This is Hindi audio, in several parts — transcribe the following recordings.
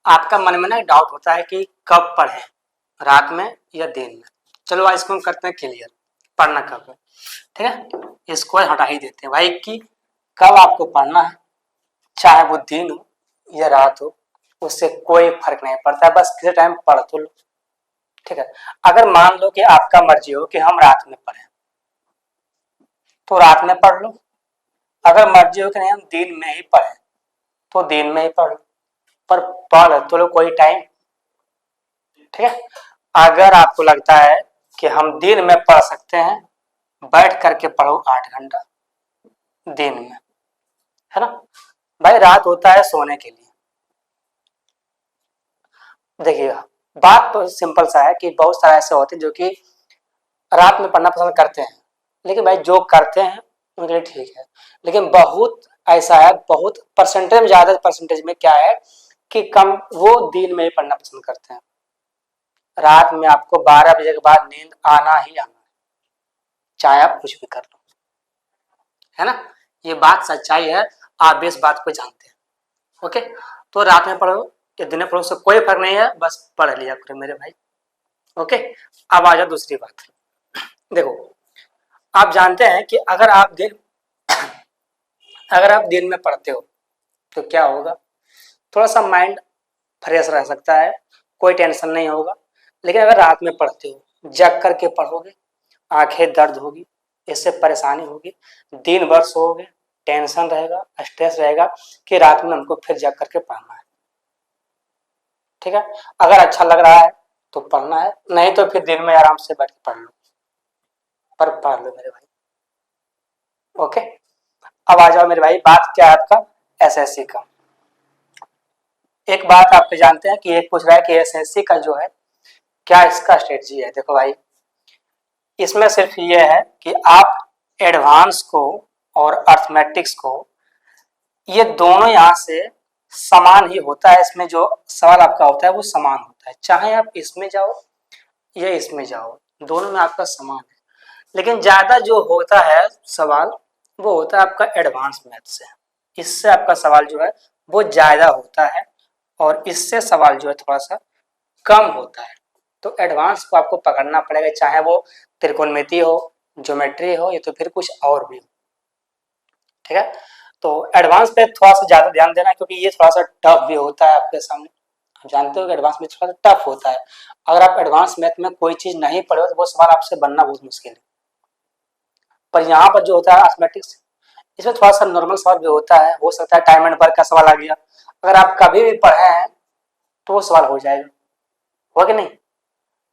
आपका मन में ना डाउट होता है कि कब पढ़ें, रात में या दिन में। चलो आज इसको हम करते हैं क्लियर, पढ़ना कब है। ठीक है, इसको हटा ही देते हैं भाई कि कब आपको पढ़ना है, चाहे वो दिन हो या रात हो, उससे कोई फर्क नहीं पड़ता है, बस किसी टाइम पढ़ तो लो। ठीक है, अगर मान लो कि आपका मर्जी हो कि हम रात में पढ़ें तो रात में पढ़ लो, अगर मर्जी हो कि नहीं हम दिन में ही पढ़ें तो दिन में ही पढ़ लो, पर पढ़ तो लो कोई टाइम। ठीक है, अगर आपको लगता है कि हम दिन में पढ़ सकते हैं, बैठ करके पढ़ो 8 घंटा दिन में, है ना भाई। रात होता है सोने के लिए। देखिएगा, बात तो सिंपल सा है कि बहुत सारे ऐसे होते हैं जो कि रात में पढ़ना पसंद करते हैं, लेकिन भाई जो करते हैं उनके लिए ठीक है, लेकिन बहुत ऐसा है, बहुत परसेंटेज में, ज्यादा परसेंटेज में क्या है कि कम वो दिन में ही पढ़ना पसंद करते हैं। रात में आपको 12 बजे के बाद नींद आना ही आना है, चाहे आप कुछ भी कर लो, है ना। ये बात सच्चाई है, आप भी इस बात को जानते हैं। ओके, तो रात में पढ़ो या दिन में पढ़ो, उससे कोई फर्क नहीं है, बस पढ़ लिया करो मेरे भाई। ओके, अब आ जाओ दूसरी बात। देखो, आप जानते हैं कि अगर आप दिन में पढ़ते हो तो क्या होगा, थोड़ा सा माइंड फ्रेश रह सकता है, कोई टेंशन नहीं होगा। लेकिन अगर रात में पढ़ते हो, जग करके पढ़ोगे, आंखें दर्द होगी, इससे परेशानी होगी, दिन भर सोओगे, टेंशन रहेगा, स्ट्रेस रहेगा कि रात में हमको फिर जग करके पढ़ना है। ठीक है, अगर अच्छा लग रहा है तो पढ़ना है, नहीं तो फिर दिन में आराम से बैठ के पढ़ लो, पर पढ़ लो मेरे भाई। ओके, अब आ जाओ मेरे भाई, बात क्या है आपका एसएससी का। एक बात आप जानते हैं कि एक पूछ रहा है कि एसएससी का जो है क्या इसका स्ट्रेटजी है। देखो भाई, इसमें सिर्फ ये है कि आप एडवांस को और अर्थमेटिक्स को, ये दोनों यहाँ से समान ही होता है, इसमें जो सवाल आपका होता है वो समान होता है, चाहे आप इसमें जाओ या इसमें जाओ, दोनों में आपका समान है। लेकिन ज्यादा जो होता है सवाल वो होता है आपका एडवांस मैथ से, इससे आपका सवाल जो है वो ज्यादा होता है, और इससे सवाल जो है थोड़ा सा कम होता है। तो एडवांस को आपको पकड़ना पड़ेगा, चाहे वो त्रिकोणमिति हो, ज्योमेट्री हो, या तो फिर कुछ और भी हो। ठीक है, तो एडवांस पे थोड़ा सा ज्यादा ध्यान देना, क्योंकि ये थोड़ा सा टफ भी होता है आपके सामने। आप जानते हो कि एडवांस में थोड़ा सा टफ होता है, अगर आप एडवांस मैथ में कोई चीज नहीं पढ़े हो तो वो सवाल आपसे बनना बहुत मुश्किल है। पर यहाँ पर जो होता है मैथमेटिक्स, इसमें थोड़ा सा नॉर्मल सवाल भी होता है, हो सकता है टाइम एंड वर्क का सवाल आ गया, अगर आप कभी भी पढ़े हैं तो वो सवाल हो जाएगा, हो कि नहीं।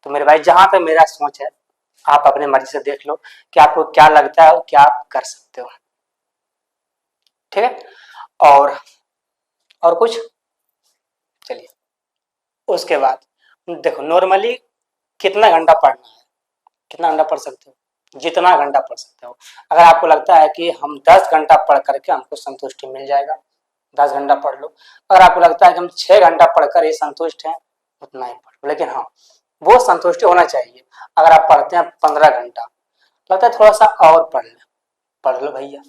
तो मेरे भाई जहां तक मेरा सोच है, आप अपने मर्जी से देख लो कि आपको क्या लगता है और क्या आप कर सकते हो। ठीक है, और कुछ, चलिए उसके बाद देखो, नॉर्मली कितना घंटा पढ़ना है, कितना घंटा पढ़ सकते हो, जितना घंटा पढ़ सकते हो। अगर आपको लगता है कि हम 10 घंटा पढ़ करके हमको संतुष्टि मिल जाएगा, 10 घंटा पढ़ लो। अगर आपको लगता है कि हम 6 घंटा पढ़कर ही संतुष्ट हैं, उतना ही पढ़ लो। लेकिन हाँ, वो संतुष्टि होना चाहिए। अगर आप पढ़ते हैं 15 घंटा, लगता है थोड़ा सा और पढ़ ले, पढ़ लो भैया,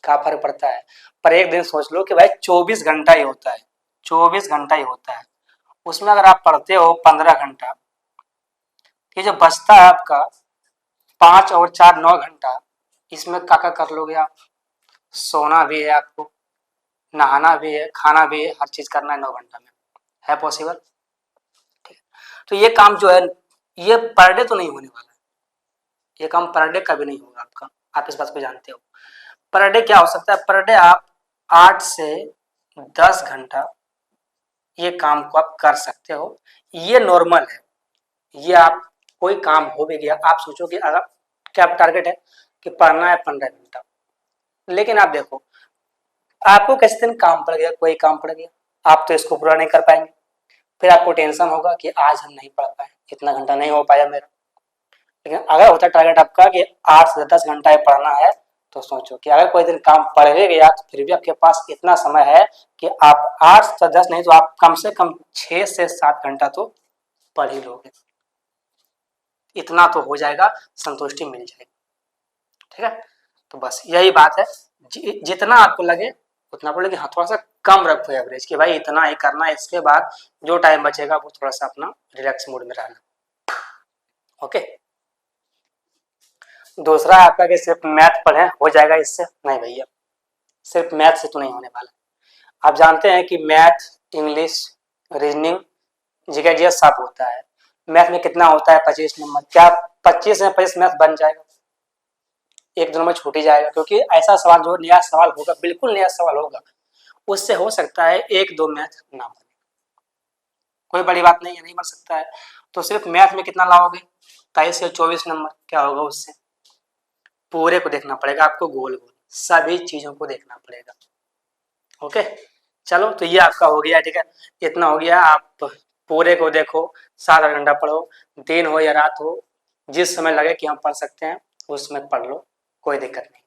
क्या फर्क पड़ता है। पर एक दिन सोच लो कि भाई 24 घंटा ही होता है, 24 घंटा ही होता है, उसमें अगर आप पढ़ते हो 15 घंटा, ये जो बचता है आपका 5 और 4 9 घंटा, इसमें क्या कर लोगे आप। सोना भी है आपको, नहाना भी है, खाना भी है, हर चीज करना है 9 घंटा में, है पॉसिबल। ठीक है, तो ये काम जो है ये पर डे तो नहीं होने वाला है, ये काम पर डे कभी नहीं होगा आपका, आप इस बात को जानते हो। पर डे क्या हो सकता है, पर डे आप 8 से 10 घंटा ये काम को आप कर सकते हो, ये नॉर्मल है। ये आप कोई काम हो भी गया, आप सोचो कि अगर क्या टारगेट है कि पढ़ना है 15 घंटा, लेकिन आप देखो आपको किसी दिन काम पड़ गया, कोई काम पड़ गया, आप तो इसको पूरा नहीं कर पाएंगे, फिर आपको टेंशन होगा कि आज हम नहीं पढ़ पाए, इतना घंटा नहीं हो पाया मेरा। लेकिन अगर होता टारगेट आपका कि 8 से 10 घंटा पढ़ना है, तो सोचो कि अगर कोई दिन काम पड़ ही गया तो फिर भी आपके पास इतना समय है कि आप 8 से 10 नहीं तो आप कम से कम 6 से 7 घंटा तो पढ़ ही लोगे, इतना तो हो जाएगा, संतुष्टि मिल जाएगी। ठीक है, तो बस यही बात है, जितना आपको लगे उतना पढ़ लेंगे। हाँ, थोड़ा सा कम रखो एवरेज कि भाई इतना ही करना है, इसके बाद जो टाइम बचेगा वो थोड़ा सा अपना रिलैक्स मूड में रहना। ओके। दूसरा आपका कि सिर्फ मैथ पढ़े हो जाएगा इससे, नहीं भैया, सिर्फ मैथ से तो नहीं होने वाला। आप जानते हैं कि मैथ, इंग्लिश, रीजनिंग, जीके जी सब होता है। मैथ में कितना होता है 25 नंबर, क्या 25 में 25 मैथ बन जाएगा? एक दोनों में छूट ही जाएगा, क्योंकि ऐसा सवाल जो नया सवाल होगा, बिल्कुल नया सवाल होगा, उससे हो सकता है एक दो मैथ ना बने, कोई बड़ी बात नहीं है, नहीं बन सकता है। तो सिर्फ मैथ में कितना लाओगे? 23 से 24 नंबर, क्या होगा उससे? पूरे को देखना पड़ेगा आपको, गोल गोल सभी चीजों को देखना पड़ेगा। ओके, चलो तो ये आपका हो गया, ठीक है, इतना हो गया। आप पूरे को देखो, 7-8 घंटा पढ़ो, दिन हो या रात हो, जिस समय लगे कि हम पढ़ सकते हैं उस समय पढ़ लो, कोई दिक्कत नहीं।